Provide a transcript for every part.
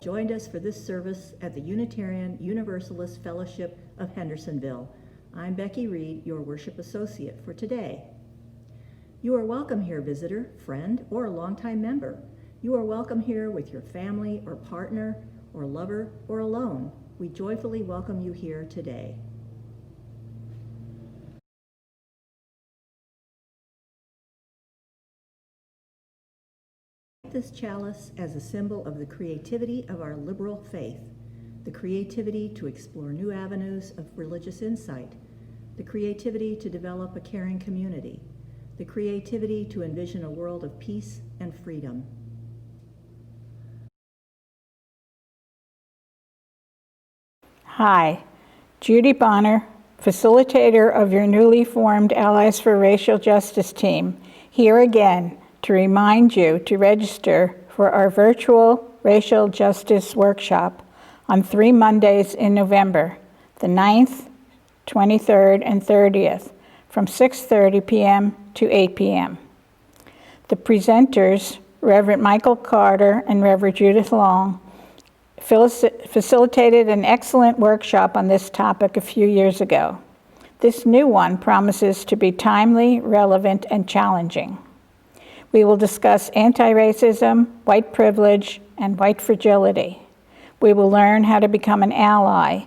joined us for this service at the Unitarian Universalist Fellowship of Hendersonville. I'm Becky Reed, your worship associate for today. You are welcome here, visitor, friend, or longtime member. You are welcome here with your family or partner or lover or alone. We joyfully welcome you here today. This chalice as a symbol of the creativity of our liberal faith, the creativity to explore new avenues of religious insight, the creativity to develop a caring community, the creativity to envision a world of peace and freedom. Hi, Judy Bonner, facilitator of your newly formed Allies for Racial Justice team, here again to remind you to register for our virtual racial justice workshop on 3 Mondays in November, the 9th, 23rd, and 30th, from 6:30 p.m. to 8 p.m. The presenters, Reverend Michael Carter and Reverend Judith Long, facilitated an excellent workshop on this topic a few years ago. This new one promises to be timely, relevant, and challenging. We will discuss anti-racism, white privilege, and white fragility. We will learn how to become an ally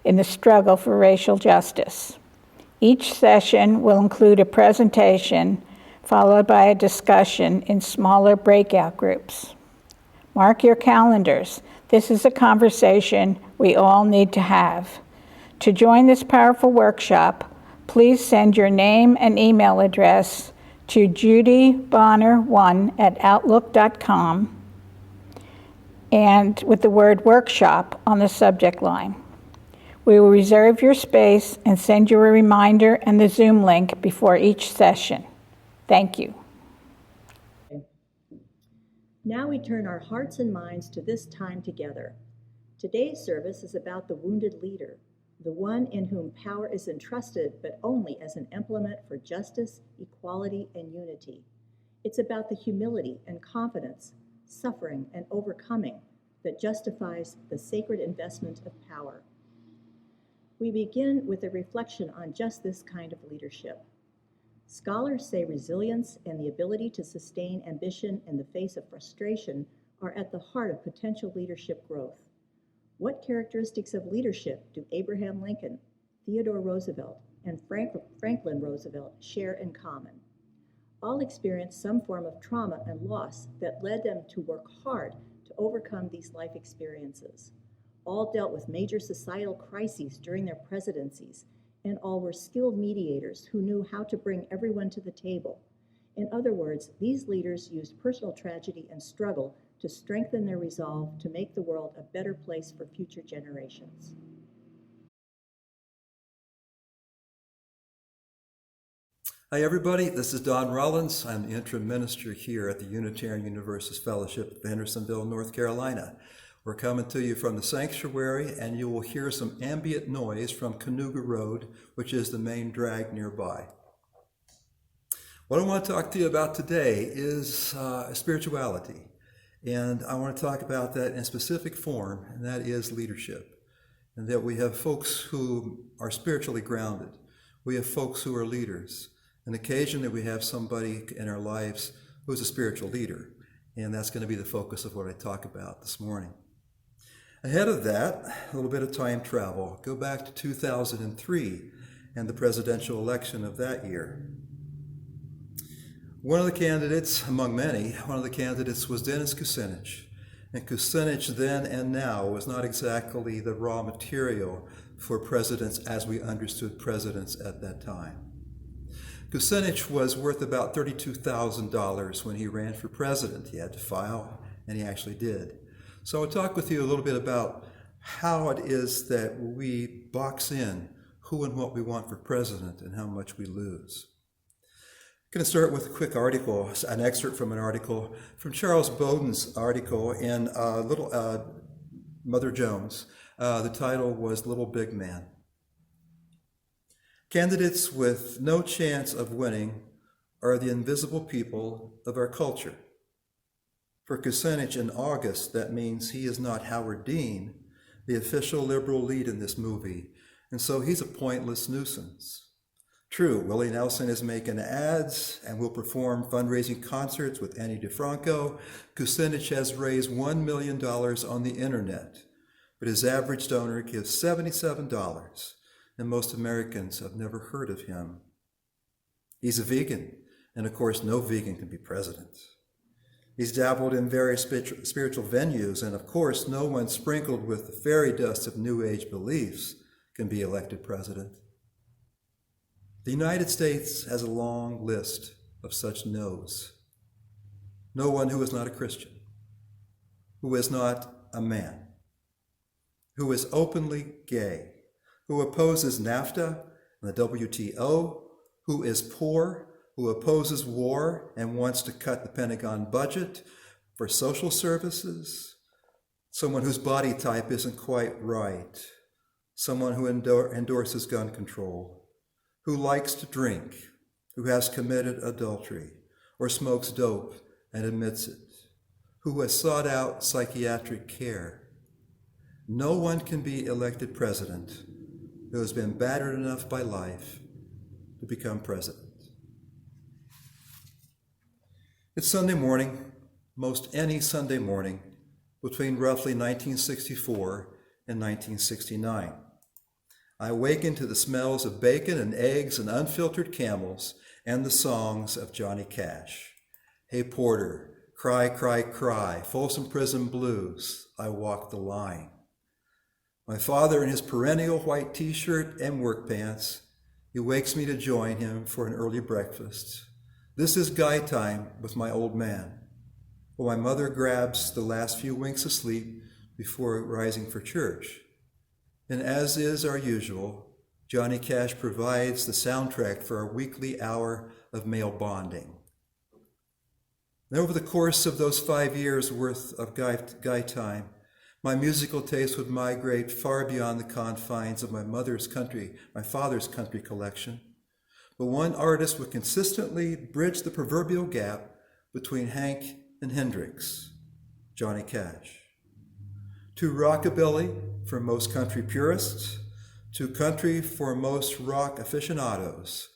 in the struggle for racial justice. Each session will include a presentation followed by a discussion in smaller breakout groups. Mark your calendars. This is a conversation we all need to have. To join this powerful workshop, please send your name and email address to judybonner1@outlook.com and with the word workshop on the subject line. We will reserve your space and send you a reminder and the Zoom link before each session. Thank you. Now we turn our hearts and minds to this time together. Today's service is about the wounded leader, the one in whom power is entrusted, but only as an implement for justice, equality, and unity. It's about the humility and confidence, suffering, and overcoming that justifies the sacred investment of power. We begin with a reflection on just this kind of leadership. Scholars say resilience and the ability to sustain ambition in the face of frustration are at the heart of potential leadership growth. What characteristics of leadership do Abraham Lincoln, Theodore Roosevelt, and Franklin Roosevelt share in common? All experienced some form of trauma and loss that led them to work hard to overcome these life experiences. All dealt with major societal crises during their presidencies, and all were skilled mediators who knew how to bring everyone to the table. In other words, these leaders used personal tragedy and struggle to strengthen their resolve to make the world a better place for future generations. Hi everybody, this is Don Rollins. I'm the interim minister here at the Unitarian Universalist Fellowship of Hendersonville, North Carolina. We're coming to you from the sanctuary, and you will hear some ambient noise from Canoga Road, which is the main drag nearby. What I want to talk to you about today is spirituality. And I want to talk about that in a specific form, and that is leadership. And that we have folks who are spiritually grounded. We have folks who are leaders. And occasionally we have somebody in our lives who's a spiritual leader. And that's going to be the focus of what I talk about this morning. Ahead of that, a little bit of time travel. Go back to 2003 and the presidential election of that year. One of the candidates, among many, one of the candidates was Dennis Kucinich. And Kucinich then and now was not exactly the raw material for presidents as we understood presidents at that time. Kucinich was worth about $32,000 when he ran for president. He had to file, and he actually did. So I'll talk with you a little bit about how it is that we box in who and what we want for president and how much we lose. I'm going to start with a quick article, an excerpt from an article from Charles Bowden's article in Mother Jones. The title was Little Big Man. Candidates with no chance of winning are the invisible people of our culture. For Kucinich in August, that means he is not Howard Dean, the official liberal lead in this movie, and so he's a pointless nuisance. True, Willie Nelson is making ads and will perform fundraising concerts with Annie DeFranco. Kucinich has raised $1 million on the internet, but his average donor gives $77, and most Americans have never heard of him. He's a vegan, and of course, no vegan can be president. He's dabbled in various spiritual venues, and of course, no one sprinkled with the fairy dust of New Age beliefs can be elected president. The United States has a long list of such no's. No one who is not a Christian, who is not a man, who is openly gay, who opposes NAFTA and the WTO, who is poor, who opposes war and wants to cut the Pentagon budget for social services, someone whose body type isn't quite right, someone who endorses gun control, who likes to drink, who has committed adultery or smokes dope and admits it, who has sought out psychiatric care. No one can be elected president who has been battered enough by life to become president. It's Sunday morning, most any Sunday morning, between roughly 1964 and 1969. I awaken to the smells of bacon and eggs and unfiltered Camels and the songs of Johnny Cash. Hey Porter, cry, cry, cry, Folsom Prison Blues, I walk the line. My father in his perennial white t-shirt and work pants, he wakes me to join him for an early breakfast. This is guy time with my old man, while my mother grabs the last few winks of sleep before rising for church. And as is our usual, Johnny Cash provides the soundtrack for our weekly hour of male bonding. And over the course of those 5 years worth of guy time, my musical taste would migrate far beyond the confines of my father's country collection. But one artist would consistently bridge the proverbial gap between Hank and Hendrix, Johnny Cash. To rockabilly for most country purists, to country for most rock aficionados,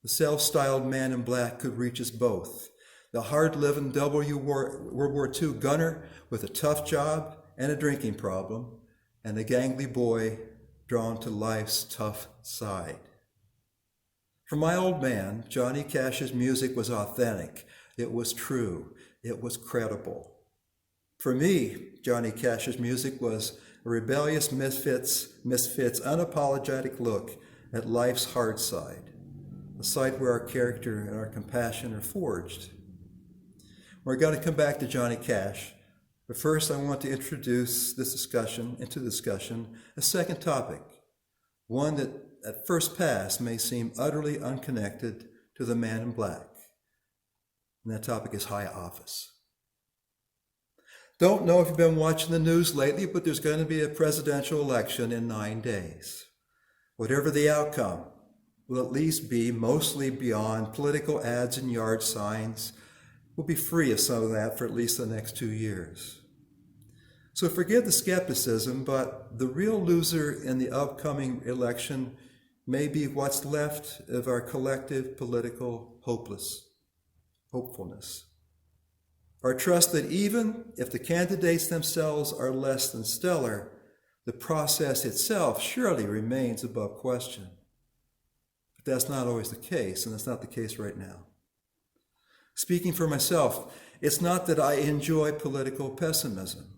the self-styled man in black could reach us both. The hard-living World War II gunner with a tough job and a drinking problem, and the gangly boy drawn to life's tough side. For my old man, Johnny Cash's music was authentic, it was true, it was credible. For me, Johnny Cash's music was a rebellious misfits unapologetic look at life's hard side, a side where our character and our compassion are forged. We're going to come back to Johnny Cash, but first I want to introduce into discussion a second topic, one that at first pass may seem utterly unconnected to the man in black, and that topic is high office. Don't know if you've been watching the news lately, but there's going to be a presidential election in 9 days. Whatever the outcome, will at least be mostly beyond political ads and yard signs. We'll be free of some of that for at least the next 2 years. So forgive the skepticism, but the real loser in the upcoming election may be what's left of our collective political hopefulness. Our trust that even if the candidates themselves are less than stellar, the process itself surely remains above question. But that's not always the case, and that's not the case right now. Speaking for myself, it's not that I enjoy political pessimism.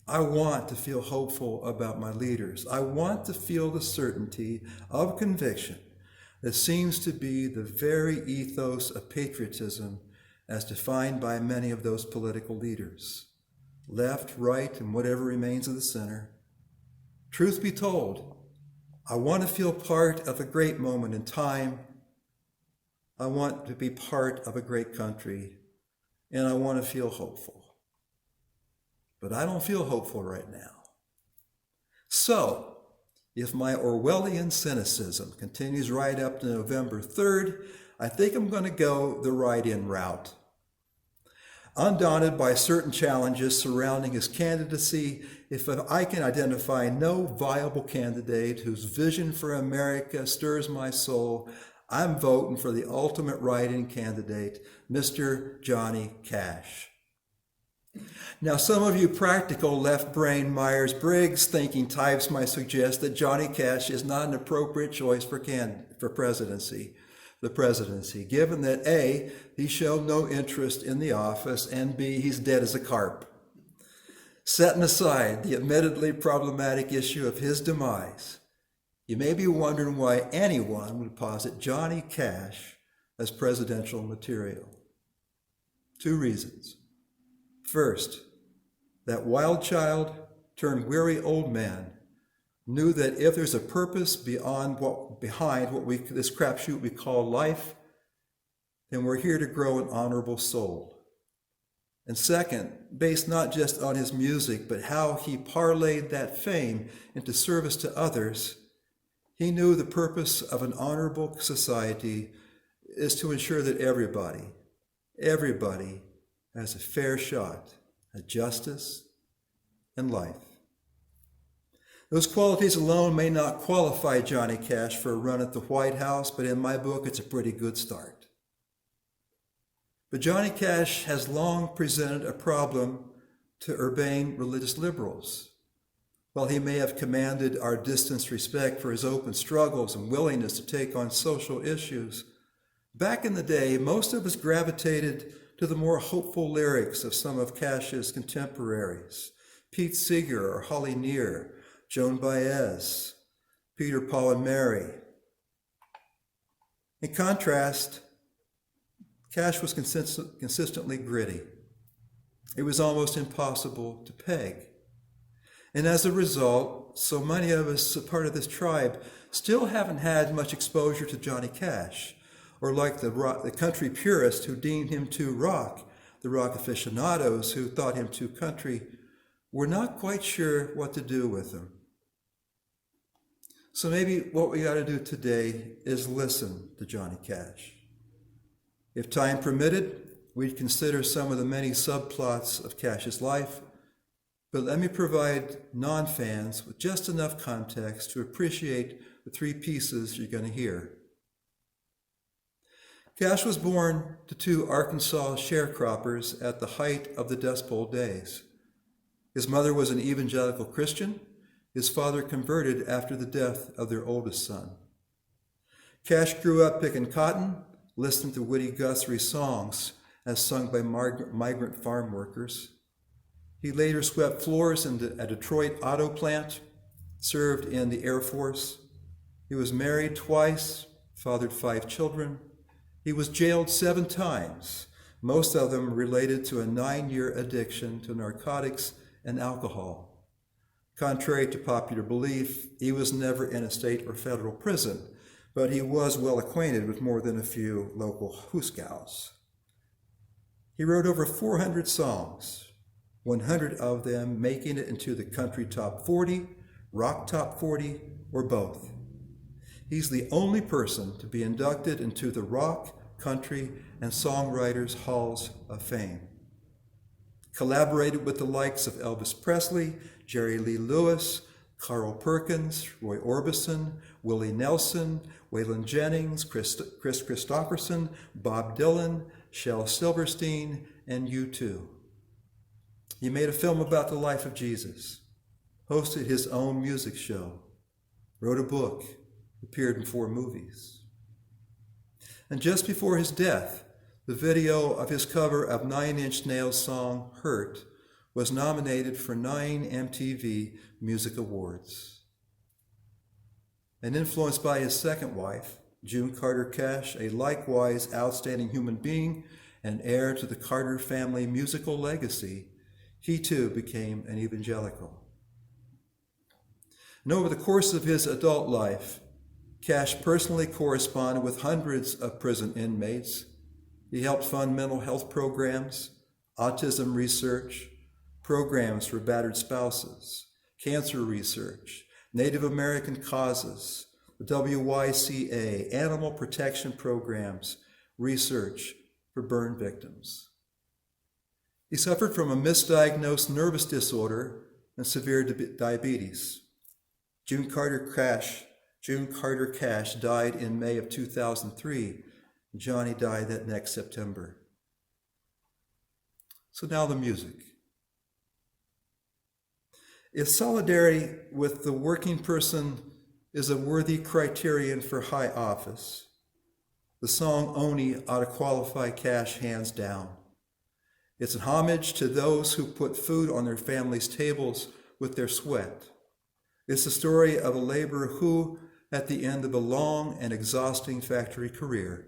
I want to feel hopeful about my leaders. I want to feel the certainty of conviction that seems to be the very ethos of patriotism as defined by many of those political leaders, left, right, and whatever remains of the center. Truth be told, I want to feel part of a great moment in time. I want to be part of a great country, and I want to feel hopeful. But I don't feel hopeful right now. So, if my Orwellian cynicism continues right up to November 3rd, I think I'm going to go the write-in route. Undaunted by certain challenges surrounding his candidacy, if I can identify no viable candidate whose vision for America stirs my soul, I'm voting for the ultimate write-in candidate, Mr. Johnny Cash. Now, some of you practical left-brain Myers-Briggs thinking types might suggest that Johnny Cash is not an appropriate choice for the presidency, given that A, he showed no interest in the office, and B, he's dead as a carp. Setting aside the admittedly problematic issue of his demise, you may be wondering why anyone would posit Johnny Cash as presidential material. 2 reasons. First, that wild child turned weary old man knew that if there's a purpose behind what this crapshoot we call life, then we're here to grow an honorable soul. And second, based not just on his music, but how he parlayed that fame into service to others, he knew the purpose of an honorable society is to ensure that everybody has a fair shot at justice and life. Those qualities alone may not qualify Johnny Cash for a run at the White House, but in my book, it's a pretty good start. But Johnny Cash has long presented a problem to urbane religious liberals. While he may have commanded our distanced respect for his open struggles and willingness to take on social issues, back in the day, most of us gravitated to the more hopeful lyrics of some of Cash's contemporaries, Pete Seeger or Holly Near, Joan Baez, Peter, Paul, and Mary. In contrast, Cash was consistently gritty. It was almost impossible to peg. And as a result, so many of us, a part of this tribe, still haven't had much exposure to Johnny Cash, or like the country purists who deemed him too rock, the rock aficionados who thought him too country, were not quite sure what to do with him. So maybe what we got to do today is listen to Johnny Cash. If time permitted, we'd consider some of the many subplots of Cash's life, but let me provide non-fans with just enough context to appreciate the 3 pieces you're going to hear. Cash was born to 2 Arkansas sharecroppers at the height of the Dust Bowl days. His mother was an evangelical Christian. His father converted after the death of their oldest son. Cash grew up picking cotton, listening to Woody Guthrie songs as sung by migrant farm workers. He later swept floors in a Detroit auto plant, served in the Air Force. He was married twice, fathered 5 children. He was jailed 7 times, most of them related to a 9-year addiction to narcotics and alcohol. Contrary to popular belief, he was never in a state or federal prison, but he was well acquainted with more than a few local hooskows. He wrote over 400 songs, 100 of them making it into the country top 40, rock top 40, or both. He's the only person to be inducted into the Rock, Country, and Songwriters Halls of Fame. Collaborated with the likes of Elvis Presley, Jerry Lee Lewis, Carl Perkins, Roy Orbison, Willie Nelson, Waylon Jennings, Chris Christopherson, Bob Dylan, Shel Silverstein, and U2. He made a film about the life of Jesus, hosted his own music show, wrote a book, appeared in 4 movies. And just before his death, the video of his cover of 9 Inch Nails' song, Hurt, was nominated for 9 MTV Music Awards. And influenced by his second wife, June Carter Cash, a likewise outstanding human being and heir to the Carter family musical legacy, he too became an evangelical. And over the course of his adult life, Cash personally corresponded with hundreds of prison inmates. He helped fund mental health programs, autism research, programs for battered spouses, cancer research, Native American causes, the WYCA, animal protection programs, research for burn victims. He suffered from a misdiagnosed nervous disorder and severe diabetes. June Carter Cash died in May of 2003. Johnny died that next September. So now the music. If solidarity with the working person is a worthy criterion for high office, the song Oni ought to qualify Cash hands down. It's an homage to those who put food on their families' tables with their sweat. It's the story of a laborer who, at the end of a long and exhausting factory career,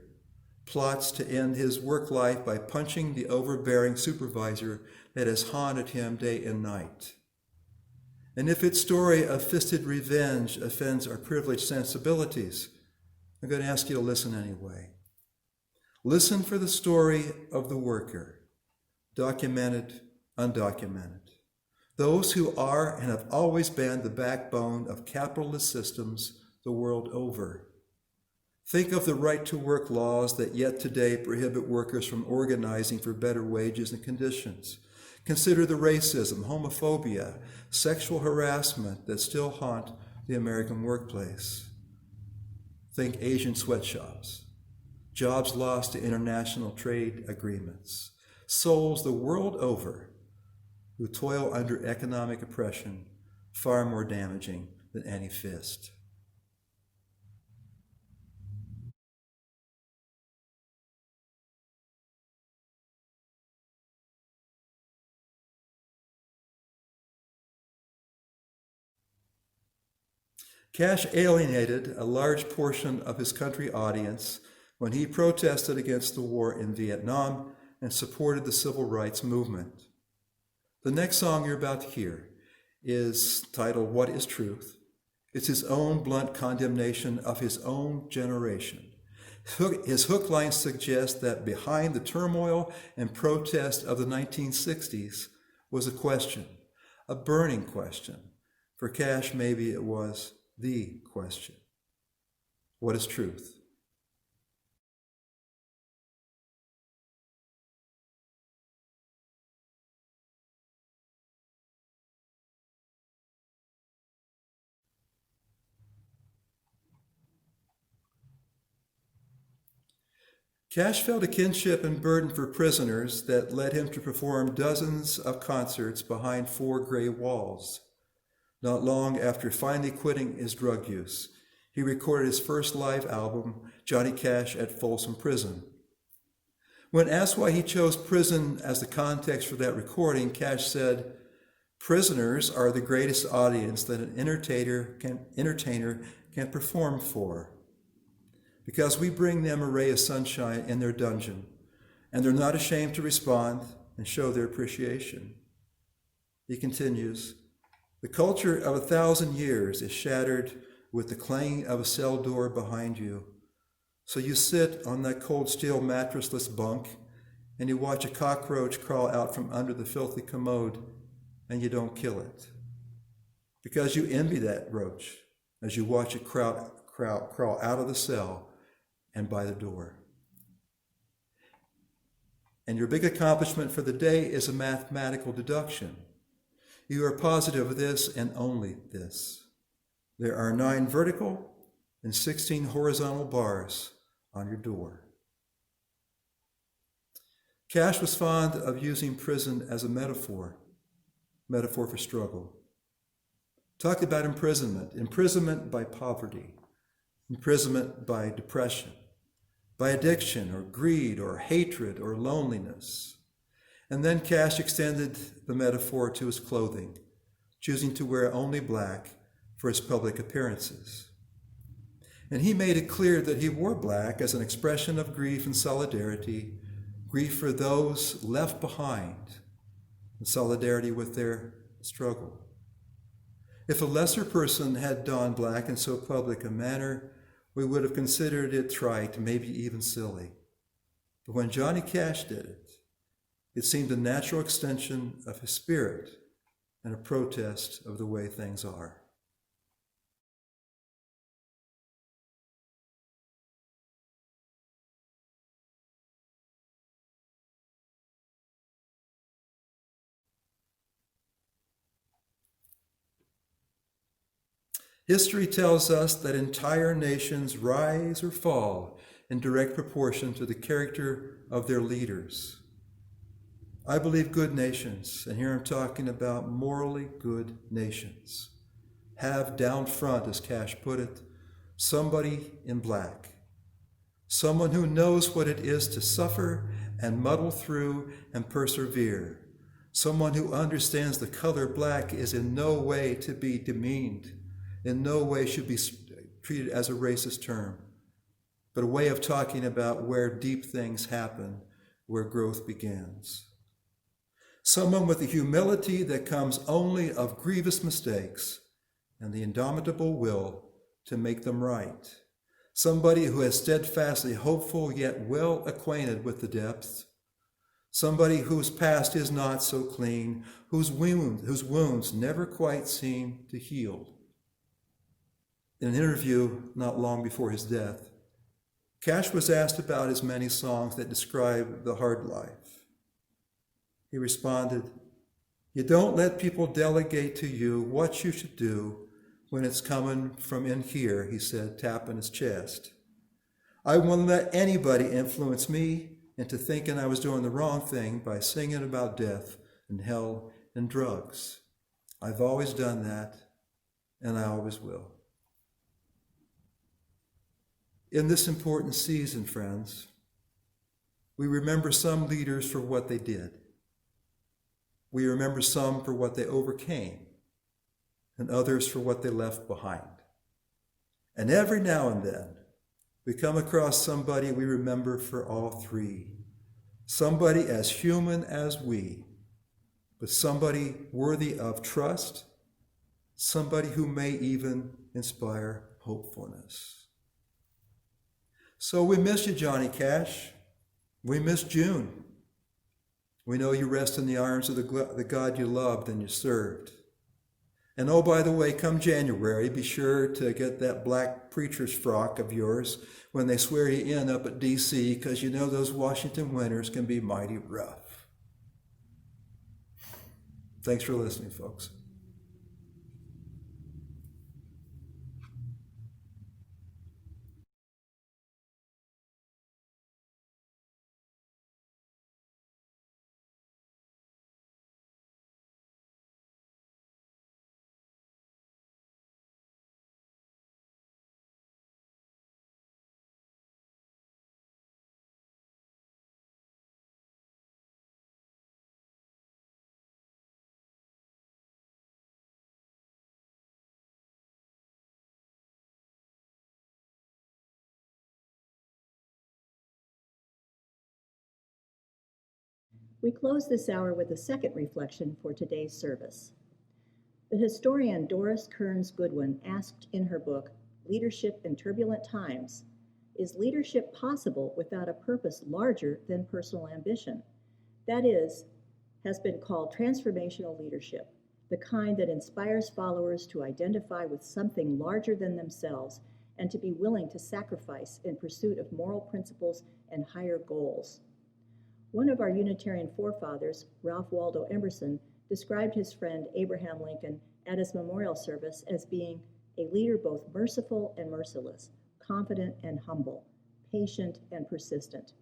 plots to end his work life by punching the overbearing supervisor that has haunted him day and night. And if its story of fisted revenge offends our privileged sensibilities, I'm going to ask you to listen anyway. Listen for the story of the worker, documented, undocumented. Those who are and have always been the backbone of capitalist systems the world over. Think of the right-to-work laws that yet today prohibit workers from organizing for better wages and conditions. Consider the racism, homophobia, sexual harassment that still haunt the American workplace. Think Asian sweatshops, jobs lost to international trade agreements, souls the world over who toil under economic oppression far more damaging than any fist. Cash alienated a large portion of his country audience when he protested against the war in Vietnam and supported the civil rights movement. The next song you're about to hear is titled What is Truth? It's his own blunt condemnation of his own generation. His hook lines suggest that behind the turmoil and protest of the 1960s was a question, a burning question. For Cash, maybe it was the question. What is truth? Cash felt a kinship and burden for prisoners that led him to perform dozens of concerts behind four gray walls. Not long after finally quitting his drug use, he recorded his first live album, Johnny Cash at Folsom Prison. When asked why he chose prison as the context for that recording, Cash said, "Prisoners are the greatest audience that an entertainer can perform for, because we bring them a ray of sunshine in their dungeon, and they're not ashamed to respond and show their appreciation." He continues, "The culture of 1,000 years is shattered with the clanging of a cell door behind you. So you sit on that cold steel mattressless bunk and you watch a cockroach crawl out from under the filthy commode and you don't kill it. Because you envy that roach as you watch it crawl out of the cell and by the door. And your big accomplishment for the day is a mathematical deduction. You are positive of this and only this. There are 9 vertical and 16 horizontal bars on your door." Cash was fond of using prison as a metaphor for struggle. Talked about imprisonment by poverty, imprisonment by depression, by addiction or greed or hatred or loneliness. And then Cash extended the metaphor to his clothing, choosing to wear only black for his public appearances. And he made it clear that he wore black as an expression of grief and solidarity, grief for those left behind, and solidarity with their struggle. If a lesser person had donned black in so public a manner, we would have considered it trite, maybe even silly. But when Johnny Cash did it, it seemed a natural extension of his spirit and a protest of the way things are. History tells us that entire nations rise or fall in direct proportion to the character of their leaders. I believe good nations, and here I'm talking about morally good nations, have down front, as Cash put it, somebody in black, someone who knows what it is to suffer and muddle through and persevere, someone who understands the color black is in no way to be demeaned, in no way should be treated as a racist term, but a way of talking about where deep things happen, where growth begins. Someone with the humility that comes only of grievous mistakes and the indomitable will to make them right. Somebody who is steadfastly hopeful yet well acquainted with the depths. Somebody whose past is not so clean, whose wounds never quite seem to heal. In an interview not long before his death, Cash was asked about his many songs that describe the hard life. He responded, "You don't let people delegate to you what you should do when it's coming from in here," he said, tapping his chest. "I wouldn't let anybody influence me into thinking I was doing the wrong thing by singing about death and hell and drugs. I've always done that, and I always will." In this important season, friends, we remember some leaders for what they did. We remember some for what they overcame, and others for what they left behind. And every now and then, we come across somebody we remember for all three. Somebody as human as we, but somebody worthy of trust, somebody who may even inspire hopefulness. So we miss you, Johnny Cash. We miss June. We know you rest in the arms of the God you loved and you served. And oh, by the way, come January, be sure to get that black preacher's frock of yours when they swear you in up at D.C., because you know those Washington winters can be mighty rough. Thanks for listening, folks. We close this hour with a second reflection for today's service. The historian Doris Kearns Goodwin asked in her book, Leadership in Turbulent Times, "Is leadership possible without a purpose larger than personal ambition?" That is, has been called transformational leadership, the kind that inspires followers to identify with something larger than themselves and to be willing to sacrifice in pursuit of moral principles and higher goals. One of our Unitarian forefathers, Ralph Waldo Emerson, described his friend Abraham Lincoln at his memorial service as being a leader both merciful and merciless, confident and humble, patient and persistent.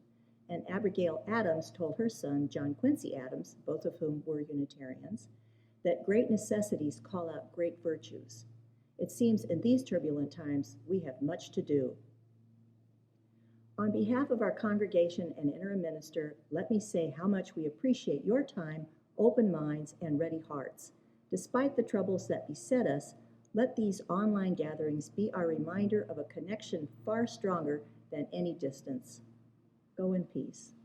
And Abigail Adams told her son, John Quincy Adams, both of whom were Unitarians, that great necessities call out great virtues. It seems in these turbulent times we have much to do. On behalf of our congregation and interim minister, let me say how much we appreciate your time, open minds, and ready hearts. Despite the troubles that beset us, let these online gatherings be our reminder of a connection far stronger than any distance. Go in peace.